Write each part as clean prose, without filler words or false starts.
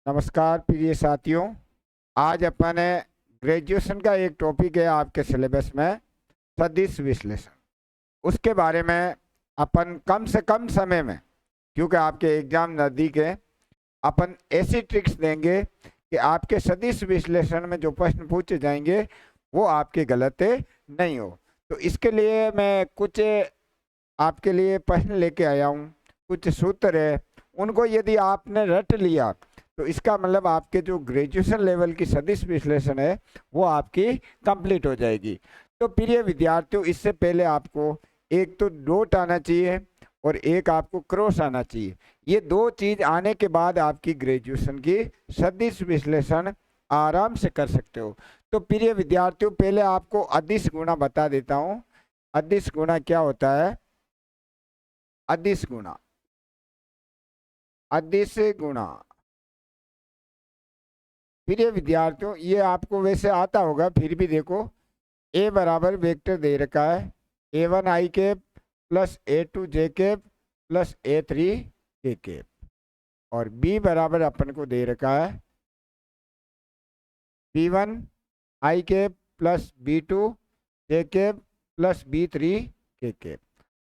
नमस्कार प्रिय साथियों। आज अपन ग्रेजुएशन का एक टॉपिक है आपके सिलेबस में, सदिश विश्लेषण। उसके बारे में अपन कम से कम समय में, क्योंकि आपके एग्जाम नज़दीक है, अपन ऐसी ट्रिक्स देंगे कि आपके सदिश विश्लेषण में जो प्रश्न पूछे जाएंगे वो आपके गलत नहीं हो। तो इसके लिए मैं कुछ आपके लिए प्रश्न लेके आया हूँ, कुछ सूत्र है। उनको यदि आपने रट लिया तो इसका मतलब आपके जो ग्रेजुएशन लेवल की सदिश विश्लेषण है वो आपकी कंप्लीट हो जाएगी। तो प्रिय विद्यार्थियों, इससे पहले आपको एक तो डॉट आना चाहिए और एक आपको क्रॉस आना चाहिए। ये दो चीज आने के बाद आपकी ग्रेजुएशन की सदिश विश्लेषण आराम से कर सकते हो। तो प्रिय विद्यार्थियों, पहले आपको अदिश गुणा बता देता हूँ। अदिश गुणा क्या होता है? अदिश गुणा, अदिश गुणा प्रिय विद्यार्थियों, ये आपको वैसे आता होगा, फिर भी देखो। ए बराबर वेक्टर दे रखा है A1 आई कैप प्लस A2 जे कैप प्लस A3 के कैप, और बी बराबर अपन को दे रखा है B1 आई कैप प्लस B2 जे कैप प्लस B3 के कैप।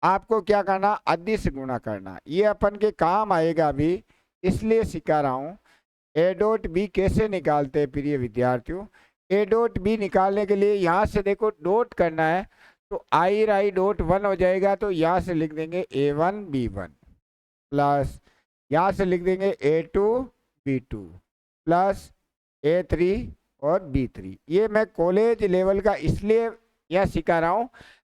आपको क्या करना? अदिश गुणा करना। ये अपन के काम आएगा अभी, इसलिए सिखा रहा हूँ। ए डॉट बी कैसे निकालते हैं प्रिय विद्यार्थियों? ए डॉट बी निकालने के लिए यहाँ से देखो डॉट करना है, तो आई डॉट वन हो जाएगा। तो यहाँ से लिख देंगे A1 B1 प्लस यहाँ से लिख देंगे A2 B2 प्लस A3 और B3। ये मैं कॉलेज लेवल का इसलिए यह सिखा रहा हूँ।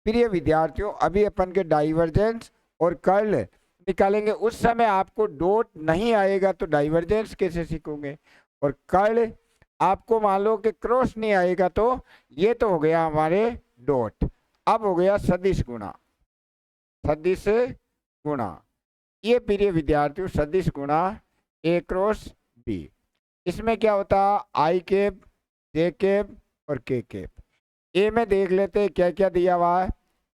प्रिय विद्यार्थियों, अभी अपन के डाइवर्जेंस और कर्ल निकालेंगे। उस समय आपको डॉट नहीं आएगा तो डाइवर्जेंस कैसे सीखोगे? और कर्ल आपको मान लो कि क्रॉस नहीं आएगा, तो ये तो हो गया हमारे डॉट। अब हो गया सदिश गुणा। सदिश गुणा, ये प्रिय विद्यार्थियों सदिश गुणा ए क्रॉस बी। इसमें क्या होता है? आई कैप, जे कैप और के कैप। ए में देख लेते हैं क्या क्या दिया हुआ है।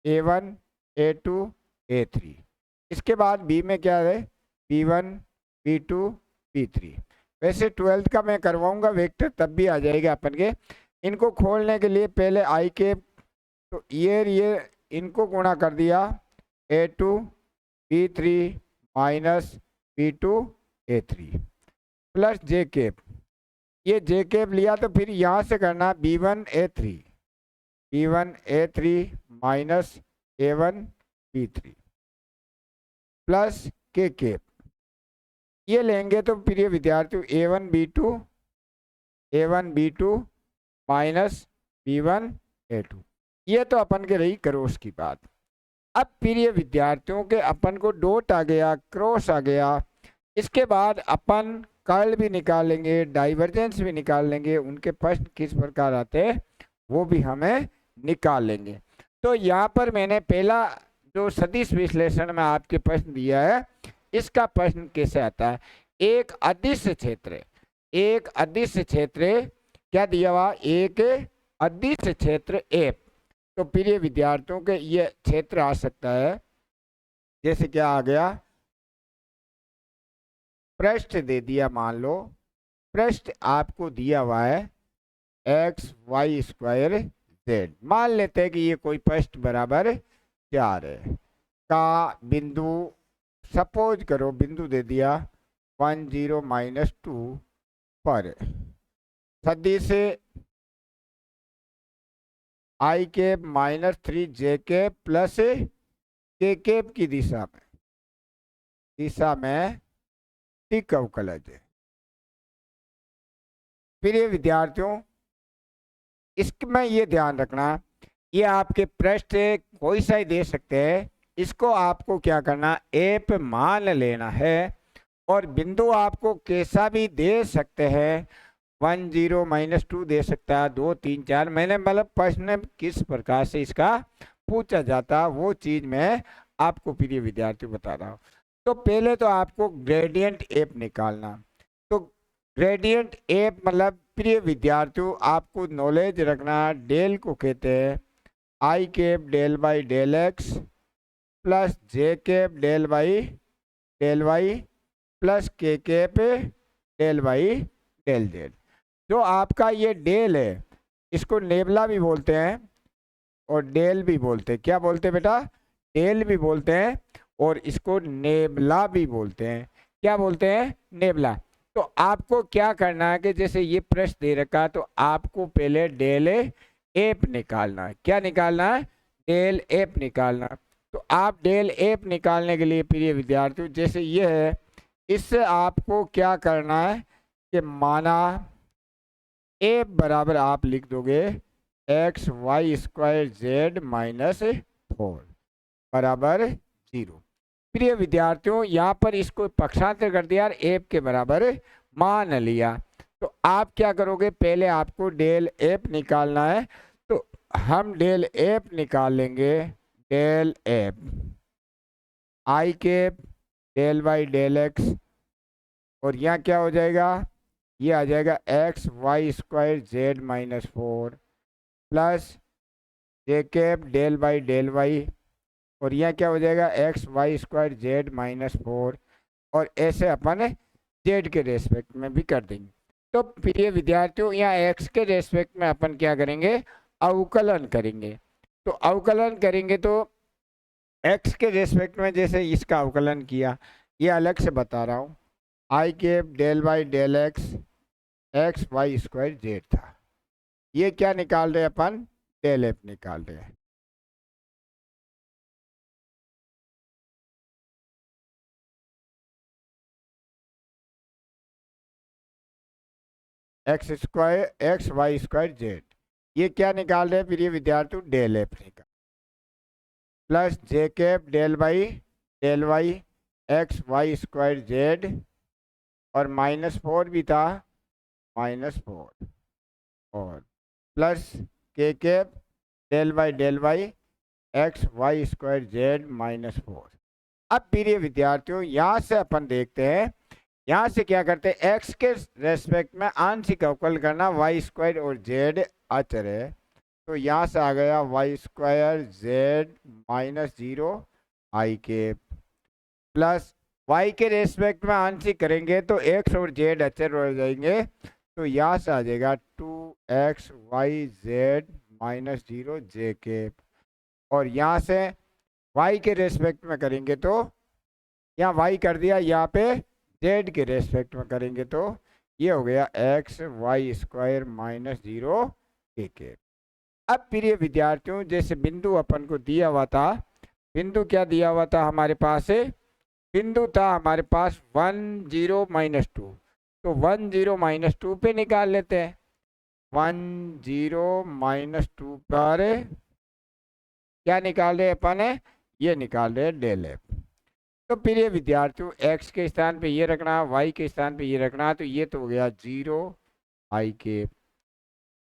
A1 A2 A3। इसके बाद बी में क्या है? B1 B2 B3। वैसे 12th का मैं करवाऊंगा वेक्टर, तब भी आ जाएगा अपन के। इनको खोलने के लिए पहले आई के, तो ये इनको गुणा कर दिया A2 B3 minus B2 A3 plus j cap. ये जे कैप लिया तो फिर यहाँ से करना B1 A3 minus A1 B3 plus k cap. ये लेंगे तो प्रिय विद्यार्थियों A1 B2 minus B1 A2। ये तो अपन के रही क्रॉस की बात। अब प्रिय विद्यार्थियों के अपन को डॉट आ गया, क्रॉस आ गया। इसके बाद अपन कर्ल भी निकालेंगे, डाइवर्जेंस भी निकाल लेंगे। उनके प्रश्न किस प्रकार आते हैं वो भी हमें निकाल लेंगे। तो यहाँ पर मैंने पहला जो सदिश विश्लेषण में आपके प्रश्न दिया है, इसका प्रश्न कैसे आता है? एक अदिश क्षेत्र, एक अदिश क्षेत्र क्या दिया हुआ? एक अदिश क्षेत्र एफ। तो प्रिय विद्यार्थियों के ये क्षेत्र आ सकता है, जैसे क्या आ गया, पृष्ठ दे दिया। मान लो पृष्ठ आपको दिया हुआ है XY² मान लेते हैं कि ये कोई पृष्ठ बराबर 4 है का बिंदु, सपोज करो बिंदु दे दिया 1 0 -2 पर सदिश आई कैप -3 जे कैप प्लस के कैप की दिशा में टिक अवकलज है। प्रिय विद्यार्थियों, इसमें ये ध्यान रखना, ये आपके पृष्ठ कोई सा ही दे सकते हैं। इसको आपको क्या करना? एप मान लेना है। और बिंदु आपको कैसा भी दे सकते हैं, 1 0 -2 दे सकता है, 2 3 4। मैंने मतलब प्रश्न किस प्रकार से इसका पूछा जाता वो चीज मैं आपको प्रिय विद्यार्थी बता रहा हूँ। तो पहले तो आपको ग्रेडियंट एप निकालना। तो ग्रेडियंट एप मतलब प्रिय विद्यार्थियों आपको नॉलेज रखना, डेल को कहते हैं i cap del by del x plus j cap del by del y plus k cap del by del z. जो आपका ये डेल है इसको नेबला भी बोलते हैं और डेल भी बोलते हैं। क्या बोलते हैं बेटा? डेल भी बोलते हैं और इसको नेबला भी बोलते हैं। क्या बोलते हैं? नेबला। तो आपको क्या करना है कि जैसे ये प्रश्न दे रखा है तो आपको पहले डेल एप निकालना है। क्या निकालना है? डेल एप निकालना है। तो आप डेल एप निकालने के लिए प्रिय विद्यार्थियों जैसे ये है, इससे आपको क्या करना है कि माना एप बराबर आप लिख दोगे x y square z minus 4 बराबर 0। प्रिय विद्यार्थियों यहाँ पर इसको पक्षांतर कर दिया और एप के बराबर मान लिया। तो आप क्या करोगे? पहले आपको डेल एप निकालना है। तो हम डेल एप निकाल लेंगे। Del f i cap del by del x, और यहाँ क्या हो जाएगा? ये आ जाएगा x y square z minus 4 plus j cap del by del y, और यहाँ क्या हो जाएगा? X y square z minus 4, और ऐसे अपन जेड के रेस्पेक्ट में भी कर देंगे। तो प्रिय विद्यार्थियों यहाँ एक्स के रेस्पेक्ट में अपन क्या करेंगे? अवकलन करेंगे। तो अवकलन करेंगे तो एक्स के रेस्पेक्ट में जैसे इसका अवकलन किया, ये अलग से बता रहा हूँ। I cap del by del x x y square z था। ये क्या निकाल रहे अपन? डेल एफ निकाल रहे हैं। X square x y square z, ये क्या निकाल रहे हैं प्रिय विद्यार्थी? डेल एफ निकाल plus j cap del by del y x y square z, और माइनस 4 भी था, माइनस 4, और plus k cap del by del y x y square z minus 4। अब प्रिय विद्यार्थियों यहाँ से अपन देखते हैं, यहाँ से क्या करते हैं? एक्स के रेस्पेक्ट में आंशिक अवकल करना, वाई स्क्वायर और जेड अचर है। तो यहाँ से आ गया वाई स्क्वायर जेड माइनस 0 आई के, प्लस वाई के रेस्पेक्ट में आंशिक करेंगे तो एक्स और जेड अचर हो जाएंगे। तो यहाँ से आ जाएगा 2x वाई जेड माइनस 0 जे के, और यहाँ से y के रेस्पेक्ट में करेंगे तो यहाँ y कर दिया, यहाँ पे z के रेस्पेक्ट में करेंगे तो ये हो गया एक्स वाई स्क्वायर माइनस 0 के। अब प्रिय विद्यार्थियों जैसे बिंदु अपन को दिया हुआ था, बिंदु क्या दिया हुआ था हमारे पास? बिंदु था हमारे पास 1 0 माइनस 2। तो 1 0 माइनस 2 पे निकाल लेते हैं। 1 0 माइनस 2 पर क्या निकाल रहे अपन? ये निकाल रहे डेल एफ। तो प्रिय विद्यार्थियों x के स्थान पे ये रखना, y के स्थान पे ये रखना, तो ये तो हो गया 0 आई के।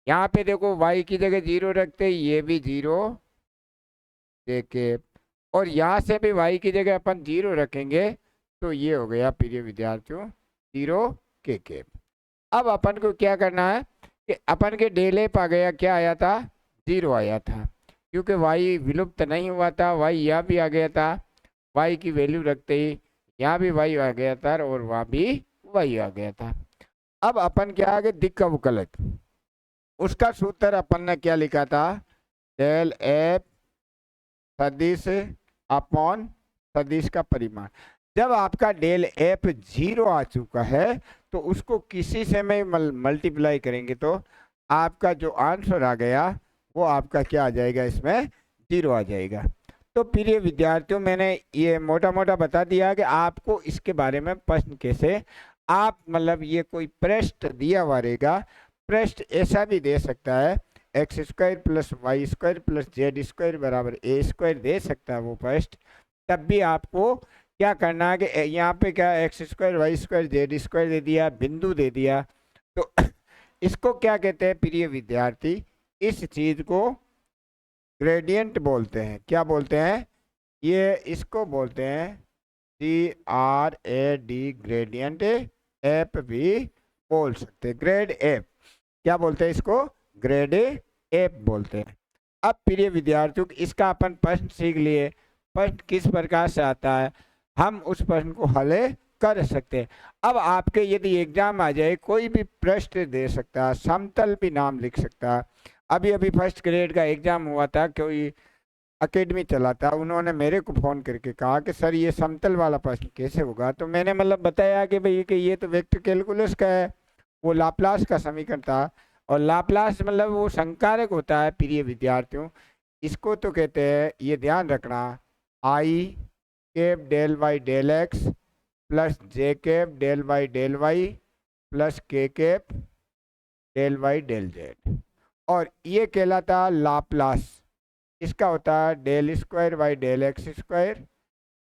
यहाँ पे देखो y की जगह 0 रखते, ये भी 0 जे के, और यहाँ से भी y की जगह अपन 0 रखेंगे तो ये हो गया प्रिय विद्यार्थियों 0 के। अब अपन को क्या करना है कि अपन के डेल एफ आ गया, क्या आया था? 0 आया था, क्योंकि y विलुप्त नहीं हुआ था, y यहाँ भी आ गया था। y की वैल्यू रखते ही यहाँ भी y आ गया था और वहाँ भी y आ गया था। अब अपन क्या आगे दिक् अवकलक, उसका सूत्र अपन ने क्या लिखा था? डेल एफ सदिश अपॉन सदिश का परिमाण। जब आपका डेल एफ 0 आ चुका है तो उसको किसी से में मल्टीप्लाई करेंगे तो आपका जो आंसर आ गया वो आपका क्या आ जाएगा? इसमें 0 आ जाएगा। तो प्रिय विद्यार्थियों मैंने ये मोटा मोटा बता दिया कि आपको इसके बारे में प्रश्न कैसे आप मतलब ये कोई पृष्ठ दिया हुआ रहेगा, पृष्ठ ऐसा भी दे सकता है x square plus y square plus z square बराबर ए स्क्वायर दे सकता है वो पृष्ठ। तब भी आपको क्या करना है कि यहाँ पे क्या x square y square z square दे दिया, बिंदु दे दिया, तो इसको क्या कहते हैं प्रिय विद्यार्थी? इस चीज को ग्रेडियंट बोलते हैं। क्या बोलते हैं? ये इसको बोलते हैं GRAD ग्रेडियंट, एप भी बोल सकते, ग्रेड एप। क्या बोलते हैं इसको? ग्रेड एप बोलते हैं। अब प्रिय विद्यार्थियों इसका अपन प्रश्न सीख लिए, प्रश्न किस प्रकार से आता है, हम उस प्रश्न को हल कर सकते हैं। अब आपके यदि एग्जाम आ जाए, कोई भी प्रश्न दे सकता है, समतल भी नाम लिख सकता है। अभी अभी फर्स्ट ग्रेड का एग्जाम हुआ था, कोई एकेडमी चलाता, उन्होंने मेरे को फ़ोन करके कहा कि सर ये समतल वाला प्रश्न कैसे होगा। तो मैंने मतलब बताया कि भाई कि ये तो वेक्टर कैलकुलस का है, वो लाप्लास का समीकरण था। और लाप्लास मतलब वो संकारक होता है प्रिय विद्यार्थियों। इसको तो कहते हैं, ये ध्यान रखना, i cap del y del x plus j cap del y plus k cap del y del z. और ये कहलाता लाप्लास। इसका होता है del square by del x square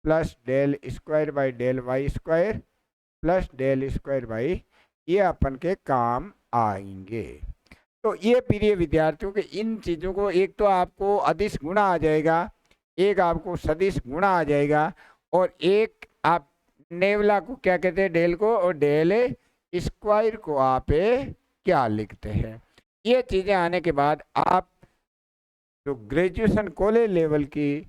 plus del square by del y square plus del square by, ये अपन के काम आएंगे। तो ये प्रिय विद्यार्थियों के इन चीज़ों को, एक तो आपको अदिश गुणा आ जाएगा, एक आपको सदिश गुणा आ जाएगा, और एक आप नेवला को क्या कहते हैं, डेल को, और डेल स्क्वायर को आप क्या लिखते हैं। ये चीज़ें आने के बाद आप जो ग्रेजुएशन कॉलेज लेवल की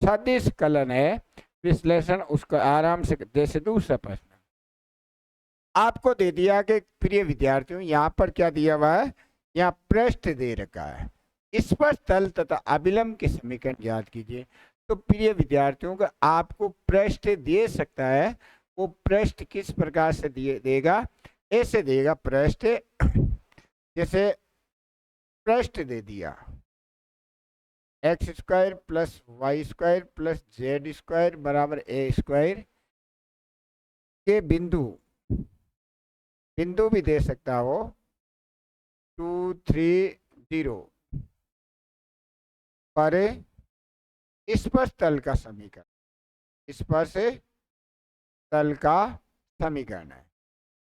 सदिश कलन है विश्लेषण, उसको आराम से, जैसे दूसरा प्रश्न आपको दे दिया कि प्रिय विद्यार्थियों यहाँ पर क्या दिया हुआ है, यहाँ पृष्ठ दे रखा है, इस पर तल तथा अभिलंब के समीकरण याद कीजिए। तो प्रिय विद्यार्थियों का आपको पृष्ठ दे सकता है, वो पृष्ठ किस प्रकार से देगा, ऐसे देगा पृष्ठ, जैसे पृष्ठ दे दिया x square plus y square plus z square बराबर ए स्क्वायर के बिंदु भी दे सकता हो 2 3 0 पर स्पर्श तल का समीकरण, स्पर्श तल का समीकरण है।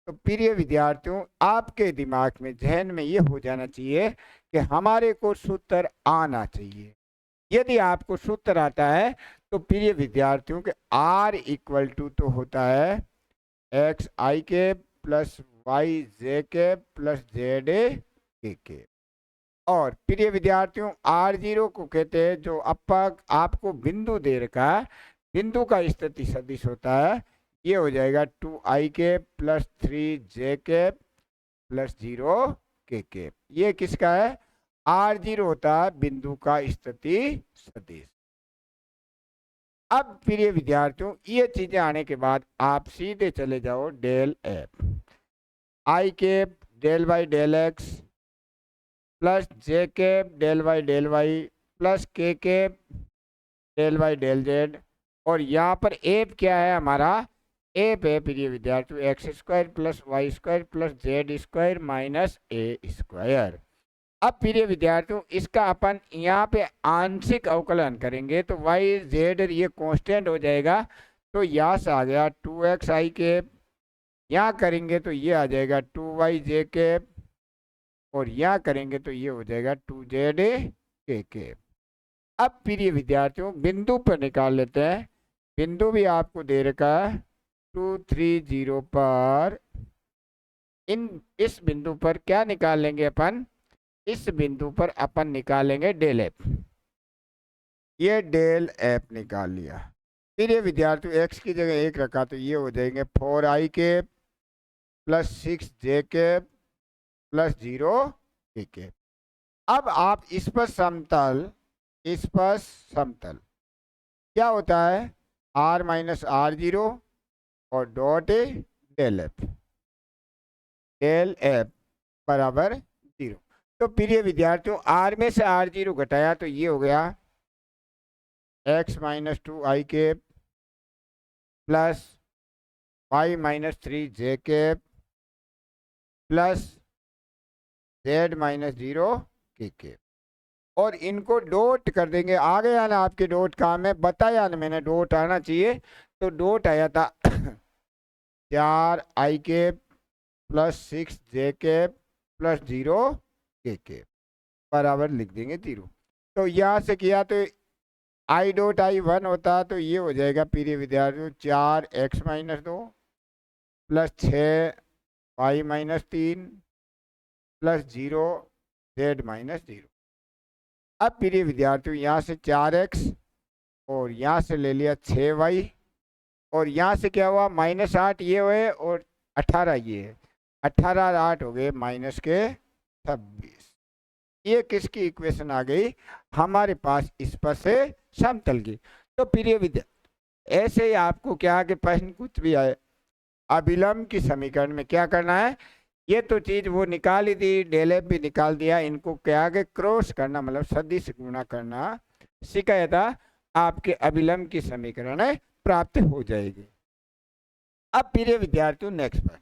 तो प्रिय विद्यार्थियों, आपके दिमाग में, जहन में ये हो जाना चाहिए कि हमारे को सूत्र आना चाहिए। यदि आपको सूत्र आता है तो प्रिय विद्यार्थियों के R इक्वल टू तो होता है एक्स आई के प्लस वाई जे के प्लस जेड के। और प्रिय विद्यार्थियों R0 को कहते हैं, जो आपको बिंदु दे रखा है, बिंदु का स्थिति सदिश होता है, ये हो जाएगा 2i के प्लस 3j के प्लस 0 के। ये किसका है, R0 होता है बिंदु का स्थिति सदिश। अब प्रिय विद्यार्थियों, ये चीजें आने के बाद आप सीधे चले जाओ del f, i cap del y del x plus j cap del y plus k cap del y del z. और यहाँ पर एफ क्या है हमारा, एफ है प्रिय विद्यार्थियों x square plus y square plus z square minus a square. अब प्रिय विद्यार्थियों, इसका अपन यहाँ पे आंशिक अवकलन करेंगे तो वाई जेड ये कांस्टेंट हो जाएगा, तो यहाँ से आ गया 2x आई कैप, यहाँ करेंगे तो ये आ जाएगा 2y जे कैप, और यहाँ करेंगे तो ये हो जाएगा 2z के कैप। अब प्रिय विद्यार्थियों, बिंदु पर निकाल लेते हैं। बिंदु भी आपको दे रखा है 2 3 0 पर, इस बिंदु पर क्या निकाल लेंगे अपन, इस बिंदु पर अपन निकालेंगे डेल एफ। ये डेल एफ निकाल लिया। फिर ये विद्यार्थियों एक्स की जगह 1 रखा तो ये हो जाएंगे 4i के प्लस 6j के प्लस 0 के। अब आप इस पर समतल, क्या होता है, r माइनस R0 और डॉट डेल एफ बराबर 0। तो प्रिय विद्यार्थियों, R में से R0 घटाया तो ये हो गया x माइनस 2i के प्लस y माइनस 3j के प्लस z माइनस 0 के। और इनको डॉट कर देंगे। आ गया ना आपके डॉट का, मैं बताया ना मैंने डॉट आना चाहिए, तो डॉट आया था 4i के प्लस 6j के प्लस 0 के बराबर लिख देंगे 0। तो यहाँ से किया तो i डॉट i 1 होता, तो ये हो जाएगा प्रिय विद्यार्थियों 4x minus 2 plus 6y minus 3 plus 0 z minus 0। अब प्रिय विद्यार्थियों, यहाँ से 4x और यहाँ से ले लिया 6y और यहाँ से क्या हुआ -8 ये हुए और 18 ये है, 18 और 8 हो गए -26। ये किसकी इक्वेशन आ गई हमारे पास इस पर से समतल की। तो प्रिय विद्या ऐसे ही आपको क्या आगे प्रश्न कुछ भी आए अभिलंब की समीकरण में क्या करना है, ये तो चीज वो निकाल ही दी, डेल एफ भी निकाल दिया, इनको क्या आगे क्रॉस करना मतलब सदिश गुणा करना सिखाया था, आपके अभिलंब की समीकरण प्राप्त हो जाएगी। अब प्रिय विद्यार्थियों नेक्स्ट पर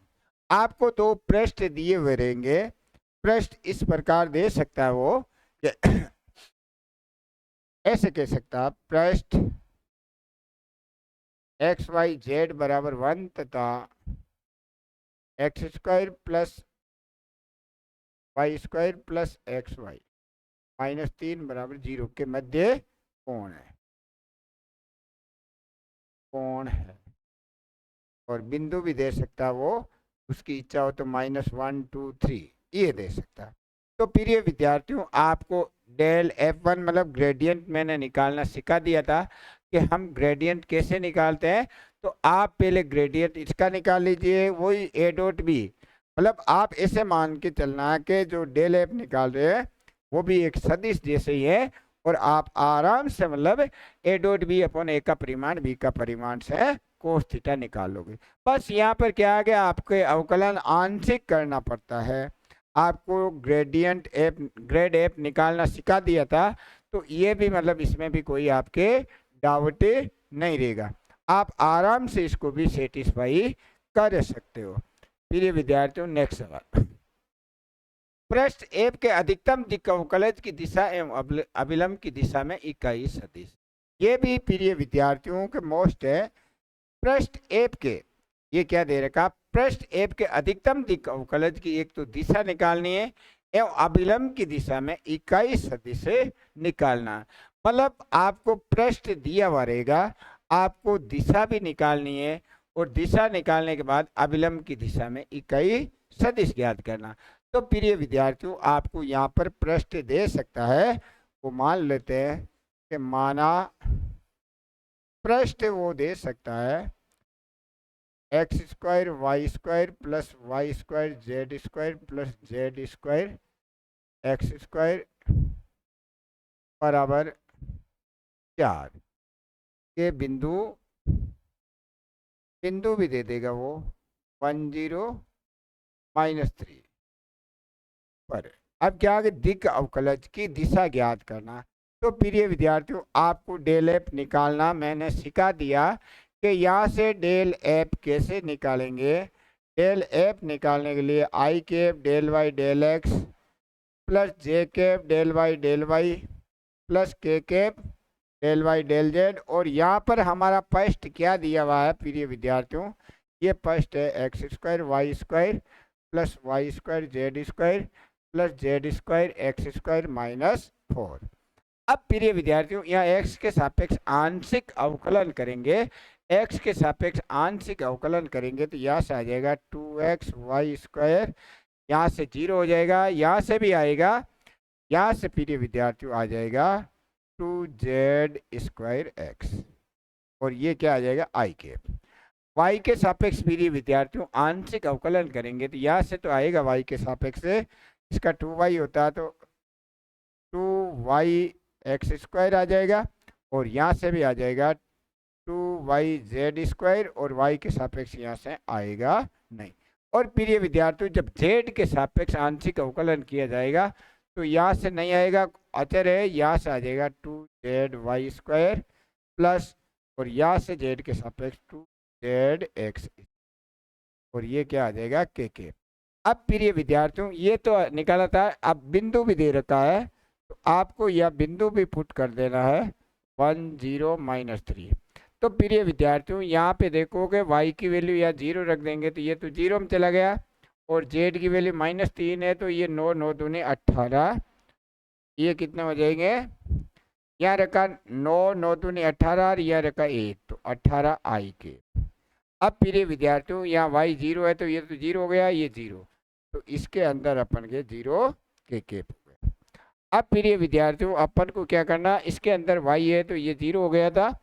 आपको दो पृष्ठ दिए हुए रहेंगे, पृष्ठ इस प्रकार दे सकता है वो कि ऐसे कह सकता है पृष्ठ एक्स वाई जेड बराबर 1 तथा x² plus y² plus xy -3 बराबर 0 के मध्य कोण है और बिंदु भी दे सकता है वो, उसकी इच्छा हो तो -1 2 3 ये दे सकता है। तो प्रिय विद्यार्थियों आपको डेल F1 मतलब ग्रेडियंट मैंने निकालना सिखा दिया था कि हम ग्रेडियंट कैसे निकालते हैं। तो आप पहले ग्रेडियंट इसका निकाल लीजिए, वही ए डॉट बी, मतलब आप ऐसे मान के चलना है कि जो डेल एफ निकाल रहे हैं वो भी एक सदिश जैसे ही है, और आप आराम से मतलब ए डॉट बी अपॉन ए का परिमाण बी का परिमाण से कोस थीटा निकाल लोगे। बस यहाँ पर क्या आ गया, आपके अवकलन आंशिक करना पड़ता है। आपको ग्रेडियंट एफ ग्रेड एफ निकालना सिखा दिया था, तो ये भी मतलब इसमें भी कोई आपके डाउट नहीं रहेगा, आप आराम से इसको भी सेटिस्फाई कर सकते हो। प्रिय विद्यार्थियों नेक्स्ट सवाल, पृष्ठ एफ के अधिकतम दिक् अवकलज की दिशा एवं अभिलंब की दिशा में इकाई सदिश। ये भी प्रिय विद्यार्थियों के मोस्ट है। पृष्ठ एफ के ये क्या दे रखा, पृष्ठ एफ के अधिकतम दिक् अवकलज की एक तो दिशा निकालनी है एवं अभिलंब की दिशा में इकाई सदिश निकालना। मतलब आपको पृष्ठ दिया हुआ रहेगा, आपको दिशा भी निकालनी है और दिशा निकालने के बाद अभिलंब की दिशा में इकाई सदिश ज्ञात करना। तो प्रिय विद्यार्थियों आपको यहाँ पर पृष्ठ दे सकता है, वो मान लेते हैं कि माना पृष्ठ वो दे सकता है x² y² plus y² z² plus z² x² बराबर 4 के बिंदु भी दे देगा वो 1 0 -3 पर। अब क्या आगे दिक् अवकलज की दिशा ज्ञात करना। तो प्रिय विद्यार्थियों आपको डेल एफ निकालना मैंने सिखा दिया कि यहाँ से डेल एफ कैसे निकालेंगे। डेल एफ निकालने के लिए i cap del y del x plus j cap del y plus k cap del y del z, और यहाँ पर हमारा पृष्ठ क्या दिया हुआ है प्रिय विद्यार्थियों, ये पृष्ठ है x² y² plus y² z² plus z² x² -4। अब प्रिय विद्यार्थियों यहाँ x के सापेक्ष आंशिक अवकलन करेंगे, x के सापेक्ष आंशिक अवकलन करेंगे तो यहाँ से आ जाएगा 2x y², यहाँ से 0 हो जाएगा, यहाँ से भी आएगा, यहाँ से प्रिय विद्यार्थियों आ जाएगा 2z² x, और ये क्या आ जाएगा आई कैप। y के सापेक्ष प्रिय विद्यार्थियों आंशिक अवकलन करेंगे तो यहाँ से तो आएगा y के सापेक्ष से, इसका 2y होता है तो 2y x² आ जाएगा, और यहाँ से भी आ जाएगा 2y z² और y के सापेक्ष यहाँ से आएगा नहीं। और प्रिय विद्यार्थियों जब z के सापेक्ष आंशिक अवकलन किया जाएगा तो यहाँ से नहीं आएगा, अचर है, यहाँ से आ जाएगा 2zy² प्लस, और यहाँ से z के सापेक्ष 2zx, और ये क्या आ जाएगा के। अब प्रिय विद्यार्थियों ये तो निकाला था, अब बिंदु भी दे रखा है तो आपको यह बिंदु भी पुट कर देना है 1 0 -3। तो प्रिय विद्यार्थियों यहाँ पे देखोगे y की वैल्यू या 0 रख देंगे तो ये तो 0 में चला गया, और z की वैल्यू -3 है तो ये 9 9 दूनी 18, ये कितने हो जाएंगे, यहाँ रखा 9 9 दूनी 18 और यह रखा 1 तो 18 आई के। अब प्रिय विद्यार्थियों यहाँ y 0 है तो ये तो 0 हो गया, ये 0, तो इसके अंदर अपन के 0 के केप हो गया। अब प्रिय विद्यार्थियों अपन को क्या करना, इसके अंदर y है तो ये 0 हो गया था,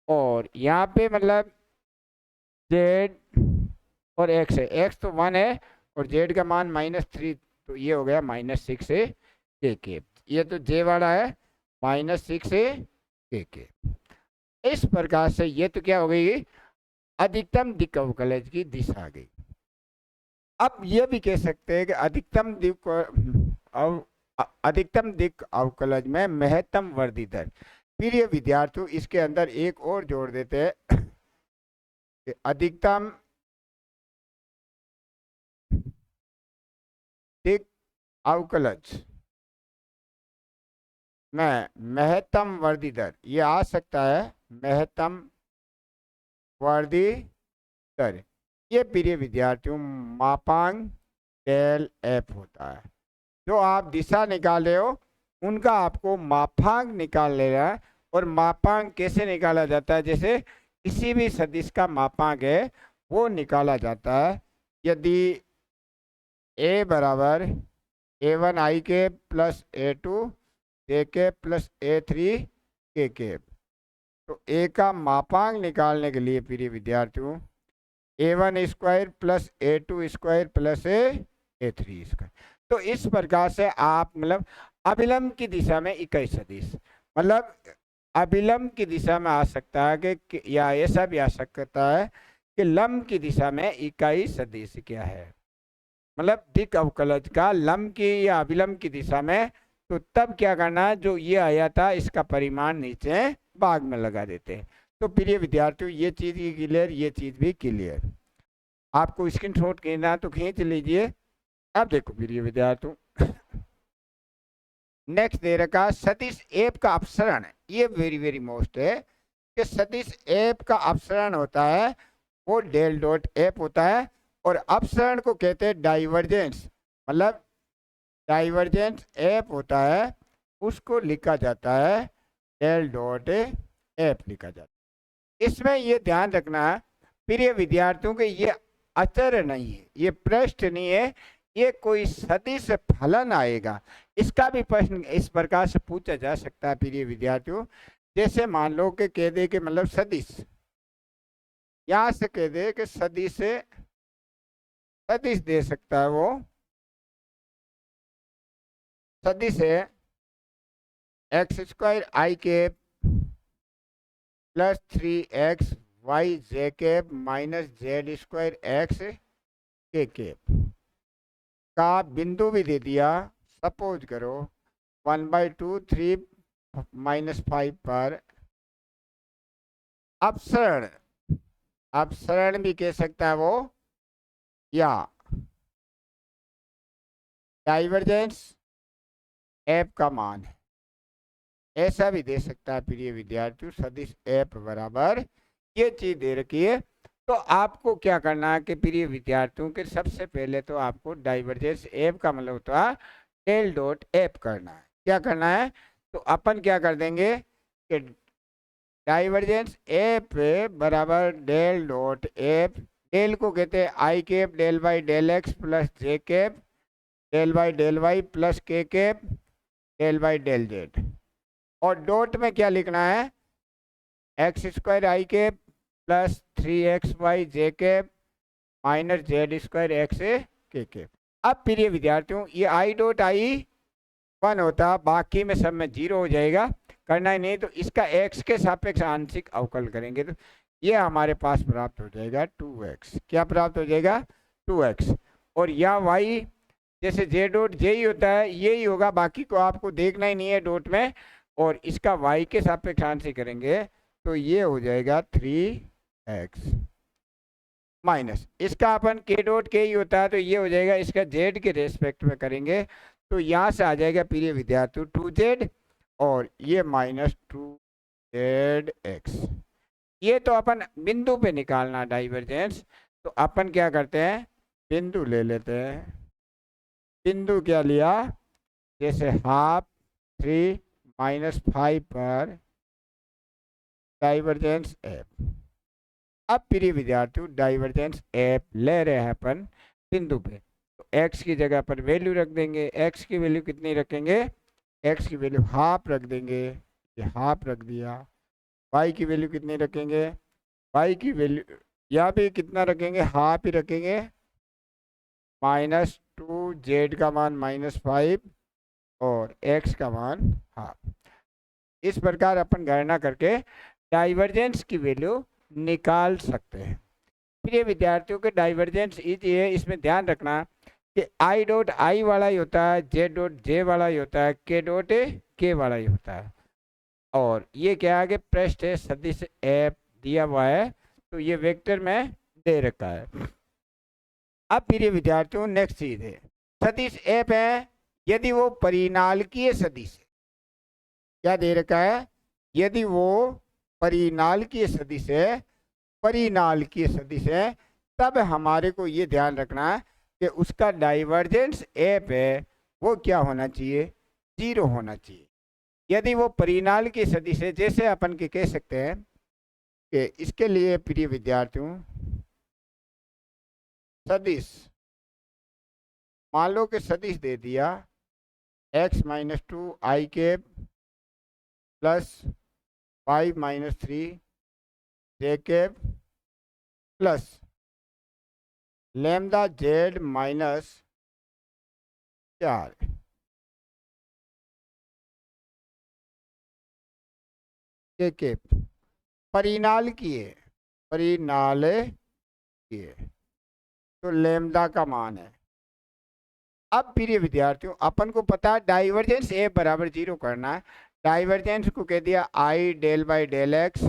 और यहाँ पे मतलब जेड और एक्स है, एक्स तो 1 है और जेड का मान -3, तो ये हो गया -6 के। ये तो जे वाला है -6 के। इस प्रकार से ये तो क्या हो गई, अधिकतम दिक् अवकलज की दिशा आ गई। अब ये भी कह सकते हैं कि अधिकतम दिक् अवकलज में महत्तम वृद्धि दर। फिर ये विद्यार्थी इसके अंदर एक और जोड़ देते हैं कि अधिकतम दिक् अवकलज में महत्तम वृद्धि दर, ये आ सकता है महत्तम वृद्धि दर। ये प्रिय विद्यार्थियों मापांक डेल एफ होता है। जो आप दिशा निकाल रहे हो उनका आपको मापांक निकाल लेना है। और मापांक कैसे निकाला जाता है, जैसे किसी भी सदिश का मापांक है वो निकाला जाता है। यदि ए बराबर A1 आई के प्लस A2 जे के प्लस A3 के, तो ए का मापांक निकालने के लिए प्रिय विद्यार्थियों A1 square plus A2 square plus A3 square. तो इस प्रकार से आप मतलब अभिलंब की दिशा में इकाई सदिश, मतलब अभिलंब की दिशा में आ सकता है कि या ऐसा भी आ सकता है कि लंब की दिशा में इकाई सदिश क्या है, मतलब दिक् अवकलज का लंब की या अभिलंब की दिशा में। तो तब क्या करना है, जो ये आया था इसका परिमाण नीचे भाग में लगा देते हैं। तो प्रिय विद्यार्थियों ये चीज भी क्लियर, ये चीज भी क्लियर। आपको स्क्रीनशॉट खींचना तो खींच लीजिए। अब देखो प्रिय विद्यार्थियों नेक्स्ट दे रखा सदिश एफ का अपसरण। ये वेरी वेरी मोस्ट है कि सदिश एफ का अपसरण होता है वो डेल डॉट एफ होता है। और अपसरण को कहते हैं डाइवर्जेंस, मतलब डाइवर्जेंस एफ होता है उसको लिखा जाता है डेल डॉट एफ लिखा जाता है। इसमें ये ध्यान रखना प्रिय विद्यार्थियों के ये अचर नहीं है, ये पृष्ठ नहीं है, ये कोई सदिश फलन आएगा। इसका भी प्रश्न इस प्रकार से पूछा जा सकता है प्रिय विद्यार्थियों। जैसे मान लो कि कह दे कि मतलब सदिश, यहां से कह दे कि सदिश दे सकता है वो सदिश है एक्स स्क्वायर आई के plus 3x y j cap minus z square x k cap का बिंदु भी दे दिया। सपोज करो 1/2 3 -5 पर अपसरण, अपसरण भी कह सकता है वो, या डाइवर्जेंस एफ का मान है, ऐसा भी दे सकता है प्रिय विद्यार्थियों। सदिश एफ बराबर ये चीज दे रखी है। तो आपको क्या करना है कि प्रिय विद्यार्थियों के सबसे पहले तो आपको डाइवर्जेंस एफ का मतलब होता है डेल डॉट एफ करना है। क्या करना है, तो अपन क्या कर देंगे कि डाइवर्जेंस एफ बराबर डेल डॉट एफ, डेल को कहते हैं i cap del by del x plus j cap del by del y plus k cap del by del z. और डॉट में क्या लिखना है, एक्स स्क्वायर आई के प्लस 3x वाई जे के माइनस जेड स्क्वायर एक्स के। अब प्रिय विद्यार्थियों ये आई डॉट आई 1 होता, बाकी में सब में 0 हो जाएगा, करना ही नहीं। तो इसका x के सापेक्ष आंशिक अवकल करेंगे तो ये हमारे पास प्राप्त हो जाएगा 2x। क्या प्राप्त हो जाएगा 2x। और या y जैसे जे डॉट जे ही होता है यही होगा, बाकी को आपको देखना ही नहीं है डॉट में। और इसका y के सापेक्ष आंशिक करेंगे तो ये हो जाएगा 3x माइनस इसका अपन k डॉट के ही होता है तो ये हो जाएगा, इसका z के रेस्पेक्ट में करेंगे तो यहाँ से आ जाएगा प्रिय विद्यार्थी 2z और ये -2zx। ये तो अपन बिंदु पे निकालना डाइवर्जेंस, तो अपन क्या करते हैं बिंदु ले लेते हैं। बिंदु क्या लिया, जैसे हाफ 3 -5 पर डाइवर्जेंस एफ। अब प्रिय विद्यार्थी डाइवर्जेंस एफ ले रहे हैं अपन बिंदु पे, तो x की जगह पर वैल्यू रख देंगे। x की वैल्यू कितनी रखेंगे, x की वैल्यू हाफ रख देंगे, ये हाफ रख दिया। y की वैल्यू कितनी रखेंगे, y की वैल्यू यहाँ भी कितना रखेंगे, हाफ ही रखेंगे, -2, जेड का मान -5 और एक्स का मान हाफ। इस प्रकार अपन गणना करके डाइवर्जेंस की वैल्यू निकाल सकते हैं। प्रिय विद्यार्थियों के डाइवर्जेंस इजी है, इसमें ध्यान रखना कि आई डॉट आई वाला ही होता है, जे डॉट जे वाला ही होता है, के डॉट के वाला ही होता है। और ये क्या आगे पृष्ठ है, सदिश एफ दिया हुआ है, तो ये वेक्टर में दे रखा है। अब प्रिय विद्यार्थियों नेक्स्ट चीज है, सदिश एफ है यदि वो परिनालकीय सदिश है। क्या दे रखा है, यदि वो परिनालकीय सदिश है, परिनालकीय सदिश है, तब हमारे को ये ध्यान रखना है कि उसका डाइवर्जेंस एफ है वो क्या होना चाहिए, 0 होना चाहिए। यदि वो परिनालकीय सदिश है, जैसे अपन के कह सकते हैं कि इसके लिए प्रिय विद्यार्थियों सदिश, मान लो कि सदिश दे दिया x-2 i cap plus 5-3 j cap plus lambda z -4 के कैप परिनाल किए, परिनाल किए तो लैम्डा का मान है। अब प्रिय विद्यार्थियों अपन को पता है डाइवर्जेंस ए बराबर 0 करना है। डाइवर्जेंस को कह दिया i del by del x,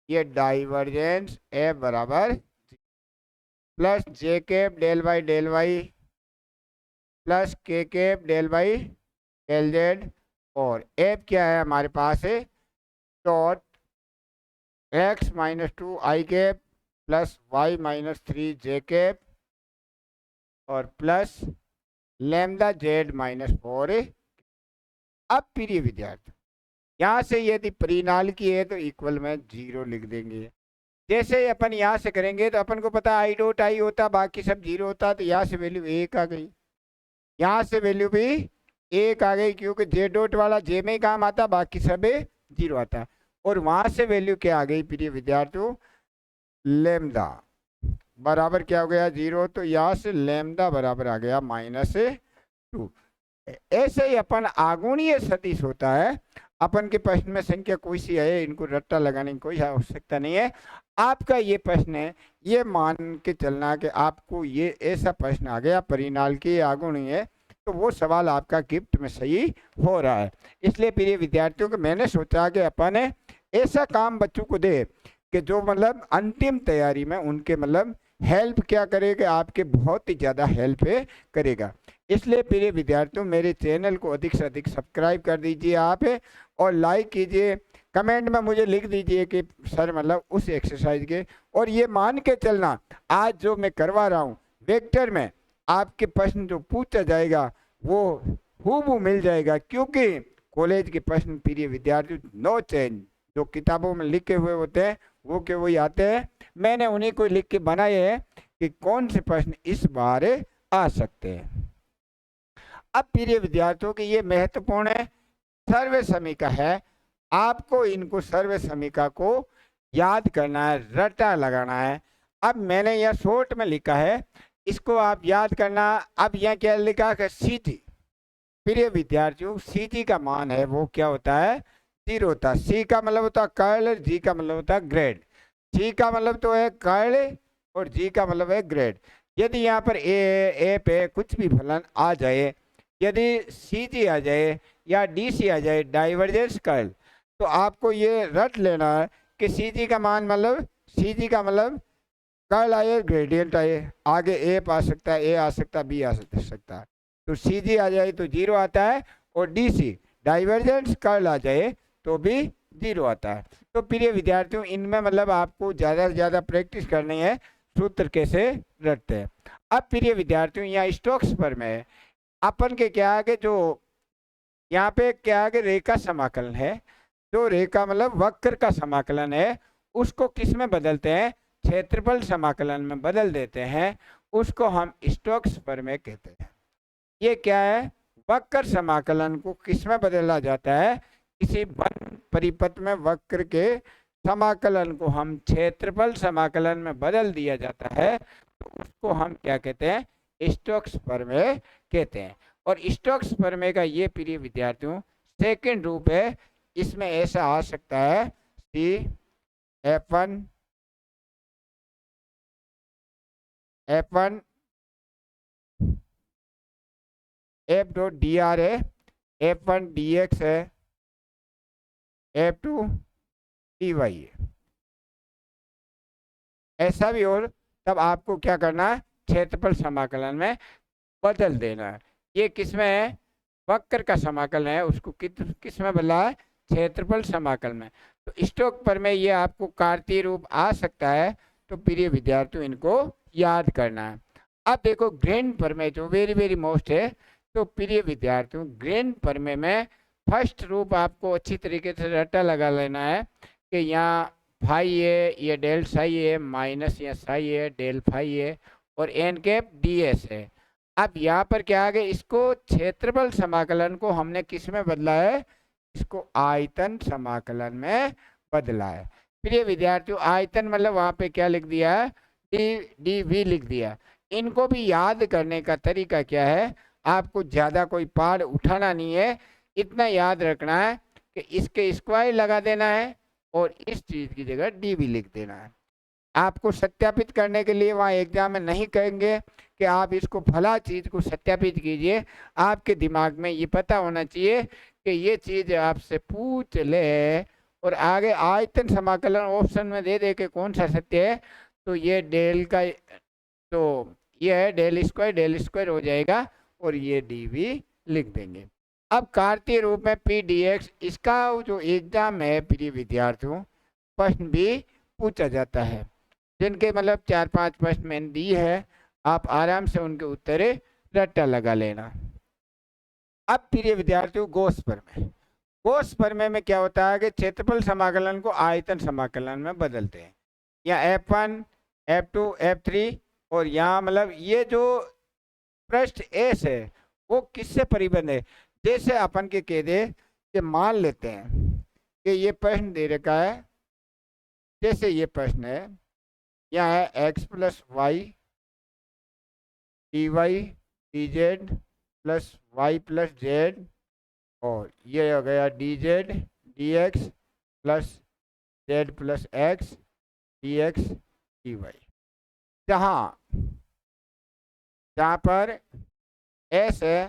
ये डाइवर्जेंस ए बराबर plus j cap del by del y plus k cap del by del z, और एफ क्या है हमारे पास है dot x-2 i cap plus y-3 j cap और प्लस लैम्डा जेड -4। अब प्रिय विद्यार्थी यहाँ से यदि परिनाल की है तो इक्वल में 0 लिख देंगे। जैसे अपन यहाँ से करेंगे तो अपन को पता आई डॉट आई होता, बाकी सब 0 होता, तो यहाँ से वैल्यू 1 आ गई, यहाँ से वैल्यू भी 1 आ गई, क्योंकि जे डॉट वाला जे में ही काम आता, बाकी सब 0 आता। और वहां से वैल्यू क्या आ गई प्रिय विद्यार्थियों, लैम्डा बराबर क्या हो गया 0, तो यहाँ से लैम्डा बराबर आ गया -2। ऐसे ही अपन आगुणीय सदिश होता है, अपन के प्रश्न में संख्या कोई सी है, इनको रट्टा लगाने की कोई आवश्यकता नहीं है। आपका ये प्रश्न है, ये मान के चलना कि आपको ये ऐसा प्रश्न आ गया परिनाल की आगुणीय है, तो वो सवाल आपका गिफ्ट में सही हो रहा है। इसलिए प्रिय विद्यार्थियों को मैंने सोचा कि अपन ऐसा काम बच्चों को दे कि जो मतलब अंतिम तैयारी में उनके मतलब हेल्प क्या करेगा, आपके बहुत ही ज़्यादा हेल्प करेगा। इसलिए प्रिय विद्यार्थियों मेरे चैनल को अधिक से अधिक सब्सक्राइब कर दीजिए आप, और लाइक कीजिए, कमेंट में मुझे लिख दीजिए कि सर मतलब उस एक्सरसाइज के, और ये मान के चलना आज जो मैं करवा रहा हूँ वेक्टर में आपके प्रश्न जो पूछा जाएगा वो हूबहू मिल जाएगा, क्योंकि कॉलेज के प्रश्न प्रिय विद्यार्थियों नो चेंज, जो किताबों में लिखे हुए होते हैं वो के वही आते हैं। मैंने उन्हीं को लिख के बनाए हैं कि कौन से प्रश्न इस बार आ सकते हैं। अब प्रिय विद्यार्थियों के ये महत्वपूर्ण है, सर्वे समीका है, आपको इनको सर्वे समीका को याद करना है, रटा लगाना है। अब मैंने यह शॉर्ट में लिखा है, इसको आप याद करना। अब यह क्या लिखा है, सीजी। प्रिय विद्यार्थियों सीजी का मान है वो क्या होता है, 0 होता है। सी का मतलब होता है कर्ल, जी का मतलब होता है ग्रेड। सी का मतलब तो है कर्ल और जी का मतलब है ग्रेड। यदि यहाँ पर ए पे कुछ भी फलन आ जाए, यदि सी जी आ जाए या डी सी आ जाए डाइवर्जेंस कर्ल, तो आपको ये रट लेना है कि सी जी का मान मतलब सी जी का मतलब कर्ल आए ग्रेडियंट आए, आगे ए आ सकता है, ए आ सकता है, बी आ सकता है, तो सी जी आ जाए तो 0 आता है, और डी सी डाइवर्जेंस कर्ल आ जाए तो भी 0 आता है। तो प्रिय विद्यार्थियों इनमें मतलब आपको ज़्यादा से ज़्यादा प्रैक्टिस करनी है, सूत्र कैसे रटते हैं। अब प्रिय विद्यार्थियों यहाँ स्टोक्स पर में अपन के क्या है कि जो यहाँ पे क्या है कि रेखा समाकलन है, जो रेखा मतलब वक्र का समाकलन है, उसको किस में बदलते हैं, क्षेत्रफल समाकलन में बदल देते हैं, उसको हम स्टोक्स पर में कहते हैं। ये क्या है, वक्र समाकलन को किस में बदला जाता है, किसी बंद परिपथ में वक्र के समाकलन को हम क्षेत्रफल समाकलन में बदल दिया जाता है तो उसको हम क्या कहते हैं, स्टोक्स प्रमेय कहते हैं। और स्टोक्स प्रमेय का ये प्रिय विद्यार्थियों सेकंड रूप है। इसमें ऐसा आ सकता है सी F1 F dot D R है, F1 dx है, F2 dy है। ऐसा भी हो तब आपको क्या करना है, क्षेत्रफल समाकलन में बदल देना है। ये किसमें है, वक्र का समाकलन है, उसको किस में बदला है, क्षेत्रफल समाकलन में। तो स्टोक प्रमेय ये आपको कार्तीय रूप आ सकता है, तो प्रिय विद्यार्थियों इनको याद करना है। अब देखो ग्रेन प्रमेय जो वेरी वेरी मोस्ट है, तो प्रिय विद्यार्थियों ग्रेन प्रमेय में फर्स्ट रूप आपको अच्छी तरीके से रट्टा लगा लेना है कि यहाँ फाई है, ये डेल साई है, माइनस या साई है, डेल फाई है, और एन कैप डी एस है। अब यहाँ पर क्या आ गया, इसको क्षेत्रफल समाकलन को हमने किस में बदला है, इसको आयतन समाकलन में बदला है। प्रिय विद्यार्थियों आयतन मतलब वहाँ पे क्या लिख दिया है, डी वी लिख दिया। इनको भी याद करने का तरीका क्या है, आपको ज़्यादा कोई पाठ उठाना नहीं है, इतना याद रखना है कि इसके स्क्वायर लगा देना है और इस चीज़ की जगह डी वी लिख देना है। आपको सत्यापित करने के लिए वहाँ एग्जाम में नहीं कहेंगे कि आप इसको फला चीज़ को सत्यापित कीजिए, आपके दिमाग में ये पता होना चाहिए कि ये चीज़ आपसे पूछ ले और आगे आयतन समाकलन ऑप्शन में दे दे के कौन सा सत्य है, तो ये डेल का, तो ये है डेल स्क्वायर हो जाएगा और ये डी वी लिख देंगे। अब कार्तीय रूप में पी डी एक्स, इसका जो एग्जाम है प्रिय विद्यार्थियों प्रश्न भी पूछा जाता है, जिनके मतलब 4-5 प्रश्न मैंने दी है, आप आराम से उनके उत्तर रट्टा लगा लेना। अब प्रिय विद्यार्थियों गोस प्रमेय में क्या होता है कि क्षेत्रफल समाकलन को आयतन समाकलन में बदलते हैं। यहाँ F1 F2 F3 और यहाँ मतलब ये जो पृष्ठ एस है वो किससे परिबद्ध है, जैसे अपन के कह दे कि मान लेते हैं कि ये प्रश्न दे रखा है, जैसे ये प्रश्न है, यहाँ है x plus y d y d z plus y plus z, और ये हो गया d z d x plus z plus x d x d y. जहाँ पर एस है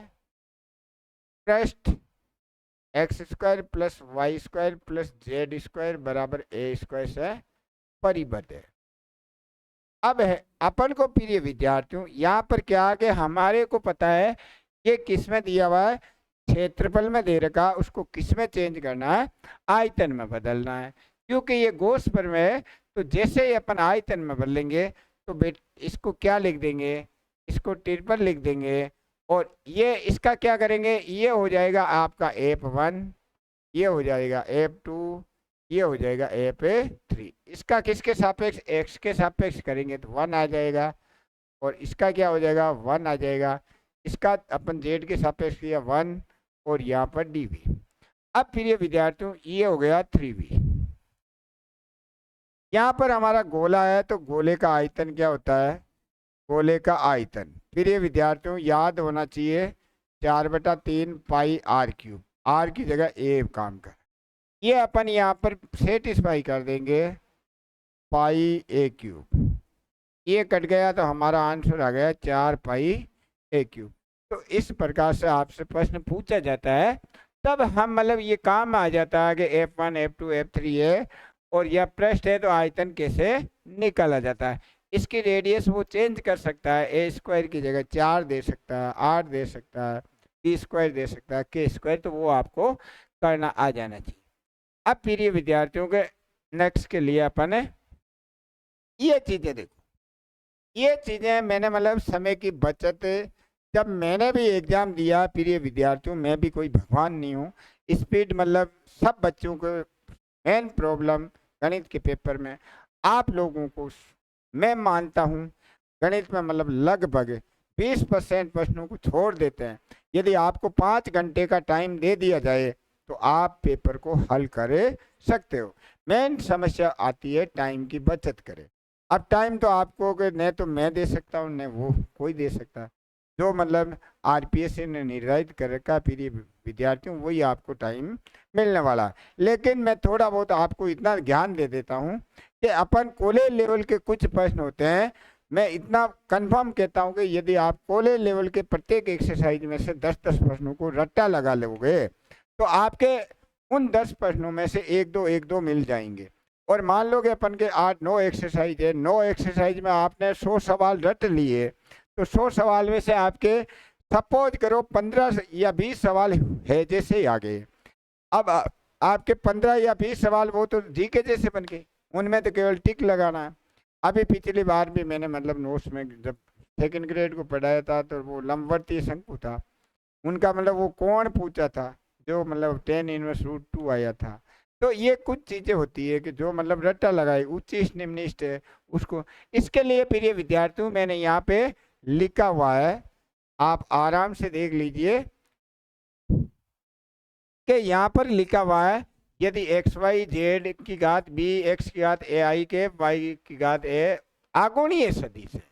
पृष्ठ x square plus y square plus z square बराबर a square से परिबद्ध है। अब है अपन को प्रिय विद्यार्थियों यहाँ पर क्या आ गया, हमारे को पता है ये किस में दिया हुआ है, क्षेत्रफल में दे रखा, उसको किस में चेंज करना है, आयतन में बदलना है। क्योंकि ये गोस प्रमेय है, तो जैसे ही अपन आयतन में बदलेंगे तो इसको क्या लिख देंगे, इसको ट्रिपल लिख देंगे, और ये इसका क्या करेंगे, ये हो जाएगा आपका F1, ये हो जाएगा F2, ये हो जाएगा F3। इसका किसके सापेक्ष, x के सापेक्ष करेंगे तो 1 आ जाएगा, और इसका क्या हो जाएगा 1 आ जाएगा, इसका अपन z के सापेक्ष किया 1, और यहाँ पर dv। अब प्रिय विद्यार्थियों ये हो गया 3v। यहाँ पर हमारा गोला है, तो गोले का आयतन क्या होता है, गोले का आयतन प्रिय विद्यार्थियों याद होना चाहिए 4/3 पाई r क्यूब, r की जगह a काम कर, ये अपन यहाँ पर सेटिस्फाई कर देंगे पाई a क्यूब, ये कट गया तो हमारा आंसर आ गया 4 पाई a क्यूब। तो इस प्रकार से आपसे प्रश्न पूछा जाता है, तब हम मतलब ये काम आ जाता है कि F1 F2 F3 है और यह पृष्ठ है, तो आयतन कैसे निकाला जाता है। इसकी रेडियस वो चेंज कर सकता है, ए स्क्वायर की जगह 4 दे सकता है, 8 दे सकता है, बी स्क्वायर दे सकता है, के स्क्वायर, तो वो आपको करना आ जाना चाहिए। अब प्रिय विद्यार्थियों के नेक्स्ट के लिए अपन ये चीज़ें देखो, ये चीज़ें मैंने मतलब समय की बचत, जब मैंने भी एग्ज़ाम दिया प्रिय विद्यार्थियों, मैं भी कोई भगवान नहीं हूँ, स्पीड मतलब सब बच्चों को मेन प्रॉब्लम गणित के पेपर में आप लोगों को मैं मानता हूँ गणित में मतलब लगभग 20% प्रश्नों को छोड़ देते हैं। यदि आपको 5 घंटे का टाइम दे दिया जाए तो आप पेपर को हल कर सकते हो। मेन समस्या आती है टाइम की बचत करें। अब टाइम तो आपको न तो मैं दे सकता हूँ न वो कोई दे सकता, जो मतलब आरपीएस ने निर्धारित कर रखा प्रिय विद्यार्थियों वही आपको टाइम मिलने वाला। लेकिन मैं थोड़ा बहुत आपको इतना ज्ञान दे देता हूँ कि अपन कॉलेज लेवल के कुछ प्रश्न होते हैं, मैं इतना कंफर्म कहता हूँ कि यदि आप कॉलेज लेवल के प्रत्येक एक्सरसाइज में से 10-10 प्रश्नों को रट्टा लगा लोगे तो आपके उन 10 प्रश्नों में से एक दो मिल जाएंगे। और मान लो कि अपन के 8-9 एक्सरसाइज है, 9 एक्सरसाइज में आपने 100 सवाल रट लिए, तो 100 सवाल में से आपके सपोज करो 15 या 20 सवाल है जैसे ही आ गए। अब आपके 15 या 20 सवाल वो तो जीके जैसे बन गए, उनमें तो केवल टिक लगाना है। अभी पिछली बार भी मैंने मतलब नोट्स में जब सेकंड ग्रेड को पढ़ाया था तो वो लंबवर्ती शंकु था, उनका मतलब वो कौन पूछा था जो मतलब 10 इनवर्स रूट 2 आया था। तो ये कुछ चीजें होती है कि जो मतलब रट्टा लगाए उच्चिष्ट निम्निष्ट है उसको। इसके लिए प्रिय विद्यार्थियों मैंने यहाँ पे लिखा हुआ है, आप आराम से देख लीजिए कि यहाँ पर लिखा हुआ है यदि एक्स वाई जेड की घात बी एक्स की घात ए आई के वाई की घात ए आगुणीय सदिश है।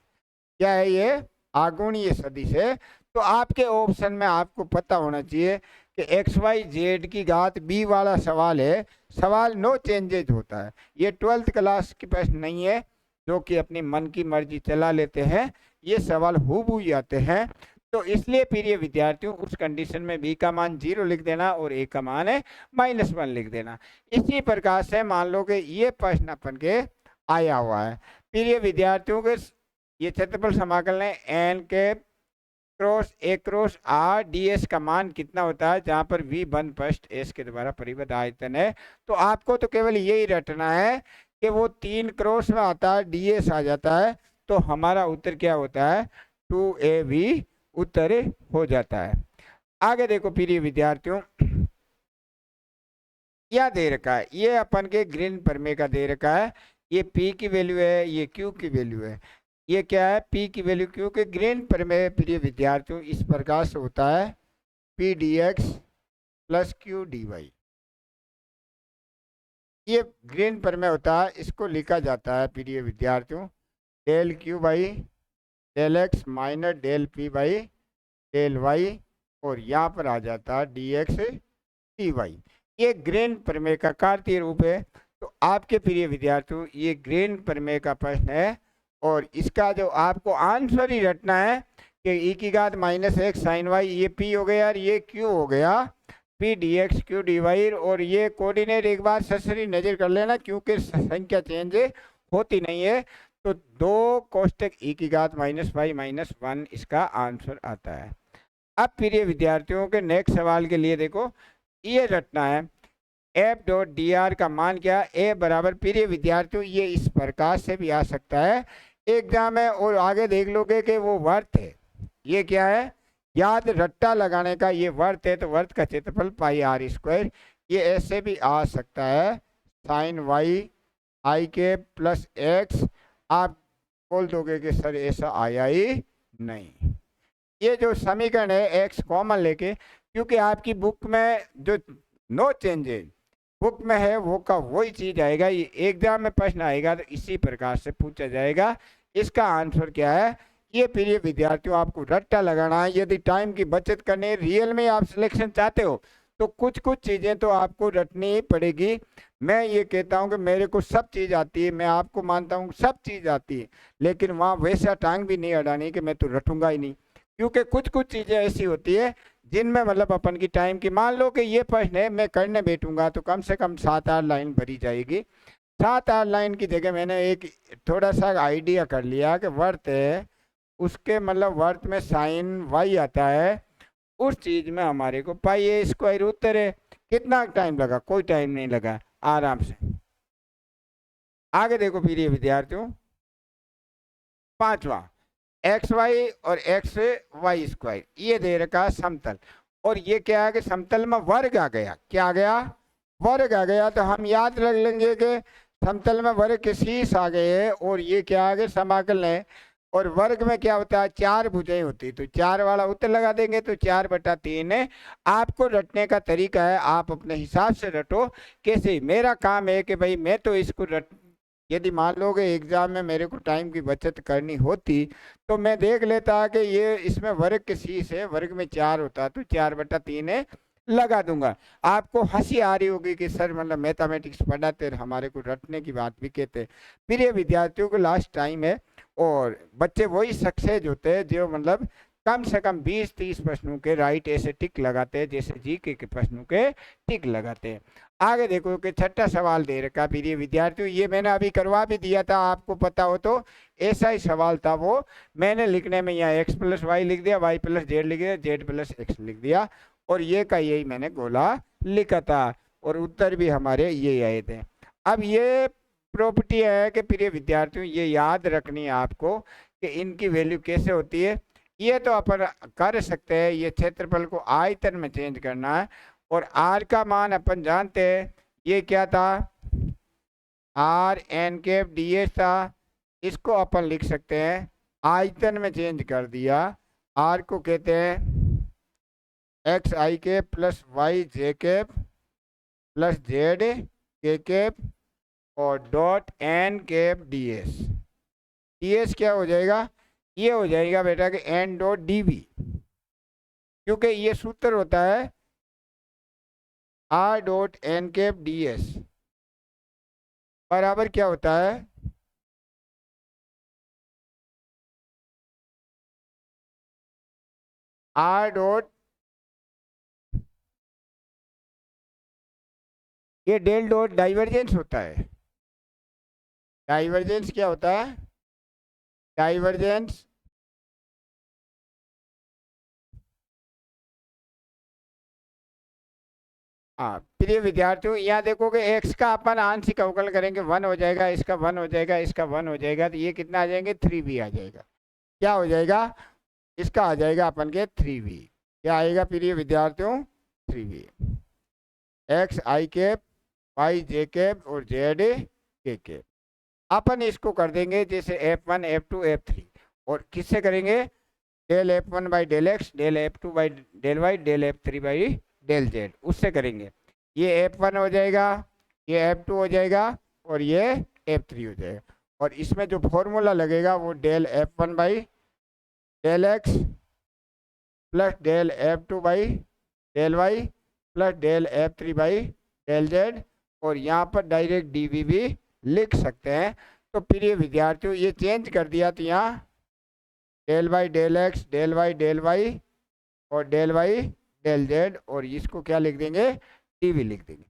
क्या है ये? आगुणीय सदिश है। तो आपके ऑप्शन में आपको पता होना चाहिए कि एक्स वाई जेड की घात बी वाला सवाल है, सवाल नो चेंजेज होता है। ये 12th क्लास की प्रश्न नहीं है जो कि अपनी मन की मर्जी चला लेते हैं, ये सवाल हूबहू आते हैं। तो इसलिए प्रिय विद्यार्थियों उस कंडीशन में बी का मान 0 लिख देना और ए का मान है -1 लिख देना। इसी प्रकार से मान लो कि ये प्रश्न अपन के आया हुआ है प्रिय विद्यार्थियों के, ये क्षेत्रफल समाकलन है एन के cross a cross r ds का मान कितना होता है, जहां पर v बन पृष्ठ s के द्वारा परिबद्ध आयतन है। तो आपको तो केवल यही रटना है कि वो 3 क्रॉस में आता है ds आ जाता है, तो हमारा उत्तर क्या होता है 2ab उत्तर हो जाता है। आगे देखो प्रिय विद्यार्थियों, क्या दे रखा है, ये अपन के ग्रीन प्रमेय का दे रखा है, ये p की वैल्यू है, ये q की वैल्यू है, ये क्या है p की वैल्यू, क्योंकि ग्रीन प्रमेय प्रिय विद्यार्थियों इस प्रकार से होता है p dx plus q dy। ये ग्रीन प्रमेय होता है, इसको लिखा जाता है प्रिय विद्यार्थियों del q by del x minus del p by del y, और यहाँ पर आ जाता है dx dy। ये ग्रीन प्रमेय का कार्तीय रूप है। तो आपके प्रिय विद्यार्थियों ये ग्रीन प्रमेय का प्रश्न है, और इसका जो आपको आंसर ही रटना है कि e की घात -1 sin y, ये p हो गया और ये q हो गया p dx q dy, और ये कोऑर्डिनेट एक बार ससरी नजर कर लेना क्योंकि संख्या चेंज होती नहीं है। तो 2 कोष्टक e की घात -y-1 इसका आंसर आता है। अब प्रिय विद्यार्थियों के नेक्स्ट सवाल के लिए देखो ये रटना है एफ डॉट डी आर का मान क्या, ए बराबर प्रिय विद्यार्थियों ये इस प्रकार से भी आ सकता है एग्जाम है, और आगे देख लोगे कि वो वर्त है। ये क्या है, याद रट्टा लगाने का, ये वर्त है तो वर्त का क्षेत्रफल πr²। ये ऐसे भी आ सकता है साइन वाई आई के प्लस एक्स। आप बोल दोगे कि सर ऐसा आया ही नहीं, ये जो समीकरण है एक्स कॉमन लेके, क्योंकि आपकी बुक में जो नो चेंजेज बुक में है वो का वही चीज आएगा, ये एग्जाम में प्रश्न आएगा तो इसी प्रकार से पूछा जाएगा। इसका आंसर क्या है, ये प्रिय विद्यार्थियों आपको रट्टा लगाना है। यदि टाइम की बचत करने रियल में आप सिलेक्शन चाहते हो तो कुछ कुछ चीजें तो आपको रटनी ही पड़ेगी। मैं ये कहता हूँ कि मेरे को सब चीज आती है, मैं आपको मानता हूँ सब चीज आती है, लेकिन वहाँ वैसा टांग भी नहीं अड़ानी कि मैं तो रटूंगा ही नहीं, क्योंकि कुछ कुछ चीजें ऐसी होती है जिनमें मतलब अपन की टाइम की, मान लो कि ये प्रश्न है मैं करने बैठूंगा तो कम से कम 7-8 लाइन भरी जाएगी। 7-8 लाइन की जगह मैंने एक थोड़ा सा आइडिया कर लिया कि वर्त है, उसके मतलब वर्त में साइन वाई आता है, उस चीज में हमारे को πa² उत्तर है। कितना टाइम लगा, कोई टाइम नहीं लगा, आराम से। आगे देखो प्रिय विद्यार्थियों, 5वां एक्स वाई और XY², ये दे रखा समतल, और ये क्या है कि समतल में वर्ग आ गया, क्या आ गया, वर्ग आ गया। तो हम याद रख लेंगे कि समतल में वर्ग के शीर्ष आ गए, और ये क्या आ गए समाकल है और वर्ग में क्या होता है, 4 भुजाएं होती, तो 4 वाला उत्तर लगा देंगे, तो 4/3 है। आपको रटने का तरीका है, आप अपने हिसाब से रटो। कैसे, मेरा काम है कि भाई मैं तो इसको रट, यदि मान लो कि एग्जाम में मेरे को टाइम की बचत करनी होती तो मैं देख लेता कि ये इसमें वर्ग के शीश है, वर्ग में 4 होता तो 4/3 है, लगा दूंगा। आपको हंसी आ रही होगी कि सर मतलब मैथमेटिक्स पढ़ाते और हमारे को रटने की बात भी कहते। फिर ये विद्यार्थियों को लास्ट टाइम है, और बच्चे वही सक्सेस होते हैं जो मतलब कम से कम 20-30 प्रश्नों के राइट ऐसे टिक लगाते हैं, जैसे जीके के प्रश्नों के टिक लगाते हैं। आगे देखो कि छठा सवाल दे रखा प्रिय विद्यार्थियों, ये मैंने अभी करवा भी दिया था, आपको पता हो तो। ऐसा ही सवाल था वो, मैंने लिखने में यहाँ x+y लिख दिया, y+z लिख दिया, z+x लिख दिया, और ये का यही मैंने गोला लिखा था, और उत्तर भी हमारे ये आए थे। अब ये प्रॉपर्टी है कि प्रिय विद्यार्थियों ये याद रखनी है आपको कि इनकी वैल्यू कैसे होती है। ये तो अपन कर सकते हैं, ये क्षेत्रफल को आयतन में चेंज करना है, और आर का मान अपन जानते हैं, ये क्या था, r(n)(ds) था। इसको अपन लिख सकते हैं, आयतन में चेंज कर दिया, आर को कहते हैं xi plus yj plus zk और .n(ds). ds क्या हो जाएगा, ये हो जाएगा बेटा कि n.dv, क्योंकि ये सूत्र होता है r.n(ds) बराबर क्या होता है, r. ये डेल डॉट डाइवर्जेंस होता है। डाइवर्जेंस क्या होता है, डाइवर्जेंस हाँ प्रिय विद्यार्थियों, यहाँ देखो कि x का अपन आंशिक अवकलन करेंगे 1 हो जाएगा, इसका 1 हो जाएगा, इसका 1 हो जाएगा, तो ये कितना आ जाएंगे 3b आ जाएगा। क्या हो जाएगा, इसका आ जाएगा अपन के 3b। क्या आएगा प्रिय विद्यार्थियों, 3b। xi y j और z k। अपन इसको कर देंगे जैसे f1 f2 f3, और किससे करेंगे, del f1 by del x, del f2 by del y, del f3 by del z, उससे करेंगे। ये f1 हो जाएगा, ये f2 हो जाएगा, और ये f3 हो जाएगा। और इसमें जो फॉर्मूला लगेगा वो del f1 by del x plus del f2 by del y plus del f3 by del z, और यहाँ पर डायरेक्ट dv भी लिख सकते हैं। तो प्रिय विद्यार्थियों ये चेंज कर दिया, तो यहाँ del y del x, del y और डेल वाई डेल जेड, और इसको क्या लिख देंगे, dv लिख देंगे।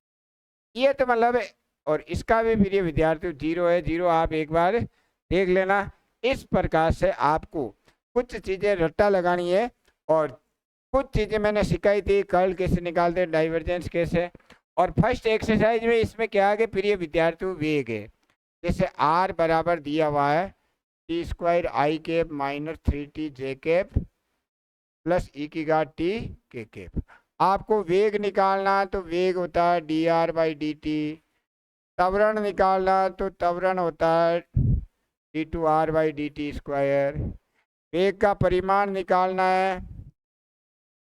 ये तो मतलब है, और इसका भी प्रिय विद्यार्थियों 0 है, 0 आप एक बार देख लेना। इस प्रकार से आपको कुछ चीजें रट्टा लगानी है, और कुछ चीजें मैंने सिखाई थी, कर्ल कैसे निकालते हैं, डाइवर्जेंस कैसे। और फर्स्ट एक्सरसाइज में इसमें क्या है कि प्रिय विद्यार्थियों वेग है, जैसे r बराबर दिया हुआ है t² - 3t j plus e⁻t k। आपको वेग निकालना है तो वेग होता है dr/dt, त्वरण निकालना तो त्वरण होता है d2r/dt²। वेग का परिमाण निकालना है,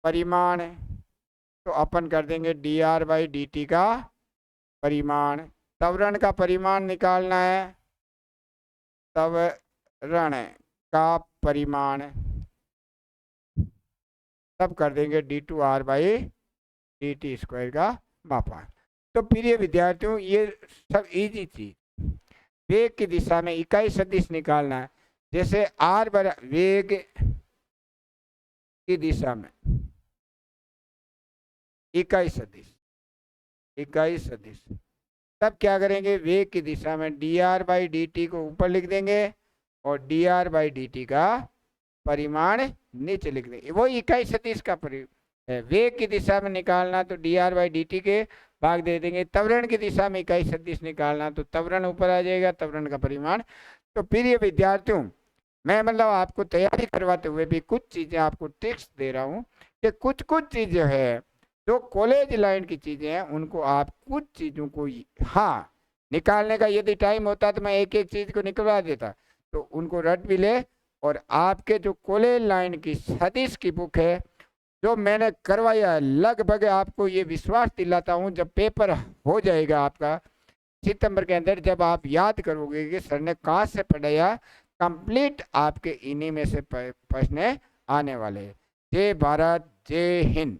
परिमाण तो अपन कर देंगे dr/dt का परिमाण। त्वरण का परिमाण निकालना है, त्वरण का परिमाण तब कर देंगे d2r/dt² का मापांक। तो प्रिय विद्यार्थियों ये सब इजी चीज, वेग की दिशा में इकाई सदिश निकालना है, जैसे r वेग की दिशा में इकाई सदिश, इकाई सदिश, तब क्या करेंगे, वेग की दिशा में dr/dt को ऊपर लिख देंगे और dr/dt का परिमाण नीचे लिख देंगे। वो इकाई सदिश का वेग की दिशा में निकालना तो dr/dt के भाग दे देंगे, त्वरण की दिशा में इकाई सदिश निकालना तो त्वरण ऊपर आ जाएगा, त्वरण का परिमाण। तो प्रिय विद्यार्थियों मैं मतलब आपको तैयारी करवाते हुए भी कुछ चीजें आपको टिप्स दे रहा हूँ कि कुछ कुछ चीजें है जो कॉलेज लाइन की चीजें हैं उनको आप कुछ चीजों को हाँ निकालने का यदि टाइम होता तो मैं एक एक चीज को निकलवा देता, तो उनको रट भी ले और आपके जो कॉलेज लाइन की सतीश की बुक है जो मैंने करवाया है, लगभग आपको ये विश्वास दिलाता हूँ जब पेपर हो जाएगा आपका सितंबर के अंदर, जब आप याद करोगे कि सर ने कहाँ से पढ़ाया, कंप्लीट आपके इन्हीं में से प्रश्न आने वाले हैं। जय भारत, जय हिंद।